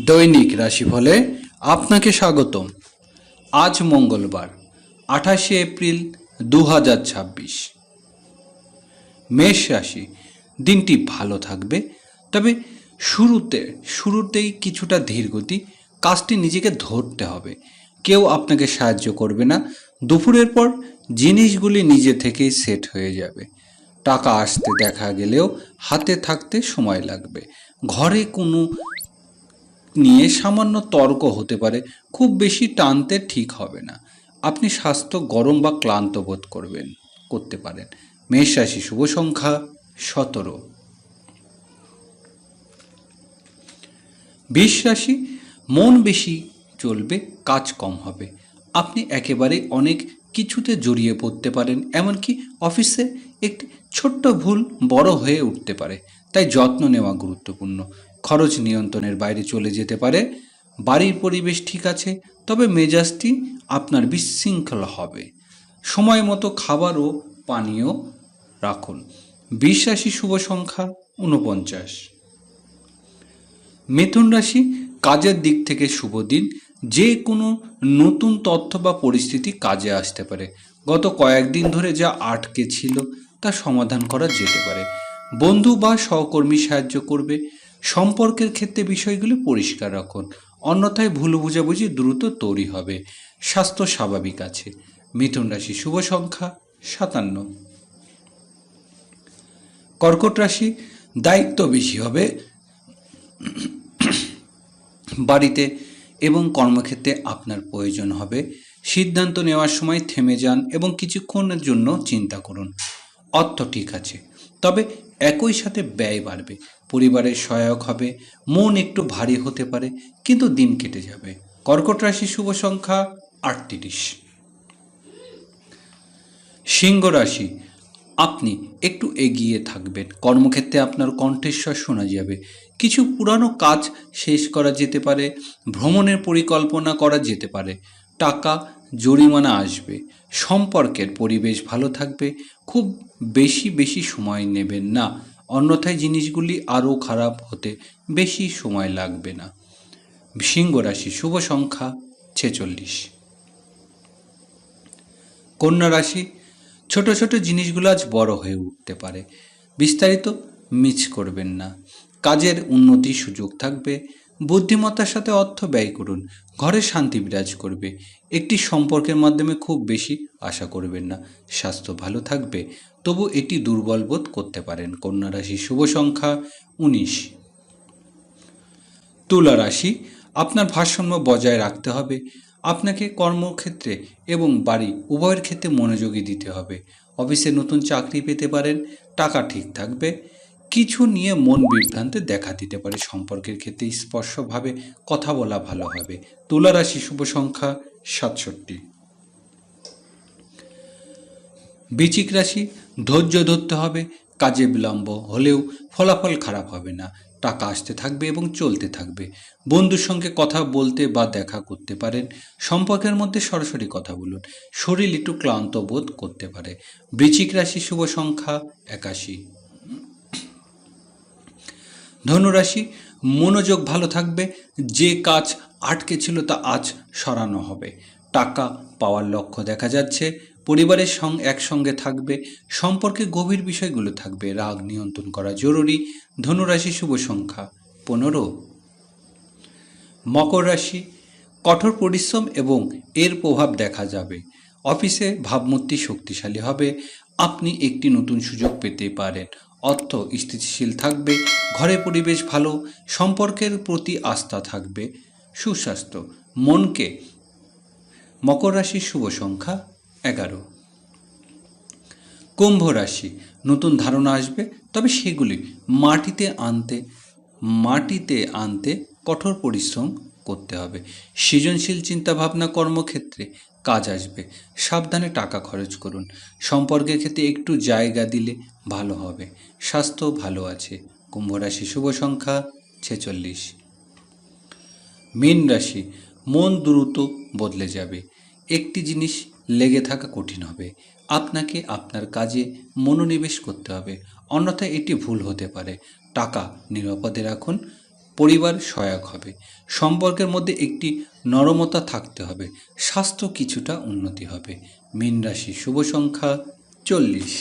দৈনিক রাশিফলে আপনাকে স্বাগতম। আজ মঙ্গলবার 28 এপ্রিল 2026। মেষ রাশি, দিনটি ভালো থাকবে, তবে শুরুতেই কিছুটা ধীরগতি। কাজটি নিজেকে ধরতে হবে, কেউ আপনাকে সাহায্য করবে না। দুপুরের পর জিনিসগুলি নিজে থেকেই সেট হয়ে যাবে। টাকা আসতে দেখা গেলেও হাতে থাকতে সময় লাগবে। ঘরে কোনো নিয়ে সামান্য তর্ক হতে পারে, খুব বেশি টানতে ঠিক হবে না। আপনি স্বাস্থ্য গরম বা ক্লান্ত বোধ করতে পারেন। মেষ রাশি, শুভ সংখ্যা 17। বৃষ রাশি, মন বেশি চলবে, কাজ কম হবে। আপনি একেবারে অনেক কিছুতে জড়িয়ে পড়তে পারেন, এমনকি অফিসে একটি ছোট্ট ভুল বড় হয়ে উঠতে পারে। তাই যত্ন নেওয়া গুরুত্বপূর্ণ। খরচ নিয়ন্ত্রণের বাইরে চলে যেতে পারে। বাড়ির পরিবেশ ঠিক আছে, তবে মেজাজটি আপনার বিশৃঙ্খল হবে। সময় মতো খাবার ও পানীয় রাখুন। বৃষ রাশি, শুভ সংখ্যা 49। মিথুন রাশি, কাজের দিক থেকে শুভ দিন। যে কোনো নতুন তথ্য বা পরিস্থিতি কাজে আসতে পারে। গত কয়েকদিন ধরে যা আটকে ছিল তা সমাধান করা যেতে পারে। বন্ধু বা সহকর্মী সাহায্য করবে। সম্পর্কের ক্ষেত্রে বিষয়গুলি পরিষ্কার রাখুন, অন্যথায় ভুল বোঝাবুঝি দ্রুত তৈরি হবে। স্বাস্থ্য স্বাভাবিক আছে। মিথুন রাশি, শুভ সংখ্যা 57। কর্কট রাশি, দায়িত্ব বেশি হবে। বাড়িতে এবং কর্মক্ষেত্রে আপনার প্রয়োজন হবে। সিদ্ধান্ত নেওয়ার সময় থেমে যান এবং কিছুক্ষণের জন্য চিন্তা করুন। অর্থ ঠিক আছে, তবে একই সাথে ব্যয় বাড়বে। পরিবারের সহায়ক হবে। মন একটু ভারী হতে পারে, কিন্তু দিন কেটে যাবে। কর্কট রাশি, শুভ সংখ্যা 38। সিংহ রাশি, আপনি একটু এগিয়ে থাকবেন। কর্মক্ষেত্রে আপনার কণ্ঠস্বর শোনা যাবে। কিছু পুরানো কাজ শেষ করা যেতে পারে। ভ্রমণের পরিকল্পনা করা যেতে পারে। টাকা জরিমানা আসবে। সম্পর্কের পরিবেশ ভালো থাকবে। খুব বেশি সময় নেবেন না, অন্যথায় জিনিসগুলি আরও খারাপ হতে বেশি সময় লাগবে না। সিংহ রাশি, শুভ সংখ্যা 46। কন্যা রাশি, ছোট ছোট জিনিসগুলো আজ বড় হয়ে উঠতে পারে। বিস্তারিত মিস করবেন না। কাজের উন্নতির সুযোগ থাকবে। বুদ্ধিমত্তার সাথে অর্থ ব্যয় করুন। ঘরে শান্তি বিরাজ করবে। একটি সম্পর্কের মাধ্যমে খুব বেশি আশা করবেন না। স্বাস্থ্য ভালো থাকবে, তবু এটি দুর্বল বোধ করতে পারেন। কন্যা রাশি, শুভ সংখ্যা 19। তুলা রাশি, আপনার ভারসাম্য বজায় রাখতে হবে। আপনাকে কর্মক্ষেত্রে এবং বাড়ি উভয়ের ক্ষেত্রে মনোযোগী দিতে হবে। অফিসে নতুন চাকরি পেতে পারেন। টাকা ঠিক থাকবে। কিছু নিয়ে মন বিভ্রান্তে দেখা দিতে পারে। সম্পর্কের ক্ষেত্রে স্পষ্টভাবে কথা বলা ভালো হবে। তুলা রাশি, শুভ সংখ্যা 67। বৃশ্চিক রাশি, ধৈর্য ধরতে হবে। কাজে বিলম্ব হলেও ফলাফল খারাপ হবে না। টাকা আসতে থাকবে এবং চলতে থাকবে। বন্ধুর সঙ্গে কথা বলতে বা দেখা করতে পারেন। সম্পর্কের মধ্যে সরাসরি কথা বলুন। শরীর একটু ক্লান্ত বোধ করতে পারে। বৃশ্চিক রাশি, শুভ সংখ্যা 81। ধনুরাশি, মনোযোগ ভালো থাকবে। যে কাজ আটকে ছিল তা আজ সরানো হবে। টাকা পাওয়ার লক্ষ্য দেখা যাচ্ছে। পরিবারের একসঙ্গে থাকবে। সম্পর্কে গভীর বিষয়গুলো থাকবে। রাগ নিয়ন্ত্রণ করা জরুরি। ধনুরাশি, শুভ সংখ্যা 15। মকর রাশি, কঠোর পরিশ্রম এবং এর প্রভাব দেখা যাবে। অফিসে ভাবমূর্তি শক্তিশালী হবে। আপনি একটি নতুন সুযোগ পেতে পারেন। অর্থ স্থিতিশীল থাকবে। ঘরে পরিবেশ ভালো। সম্পর্কের প্রতি আস্থা থাকবে। সুস্বাস্থ্য মনকে। মকর রাশির শুভ সংখ্যা 11। কুম্ভ রাশি, নতুন ধারণা আসবে, তবে সেগুলি মাটিতে আনতে কঠোর পরিশ্রম করতে হবে। সৃজনশীল চিন্তাভাবনা কর্মক্ষেত্রে কাজ আসবে। সাবধানে টাকা খরচ করুন। সম্পর্কের ক্ষেত্রে একটু জায়গা দিলে ভালো হবে। স্বাস্থ্য ভালো আছে। কুম্ভ রাশি, শুভ সংখ্যা 46। মীন রাশি, মন দ্রুত বদলে যাবে। একটি জিনিস লেগে থাকা কঠিন হবে। আপনাকে আপনার কাজে মনোনিবেশ করতে হবে, অন্যথায় এটি ভুল হতে পারে। টাকা নিরাপদে রাখুন। পরিবার সহায়ক হবে। সম্পর্কের মধ্যে একটি নরমতা থাকতে হবে। স্বাস্থ্য কিছুটা উন্নতি হবে। মীন রাশি শুভ সংখ্যা 40।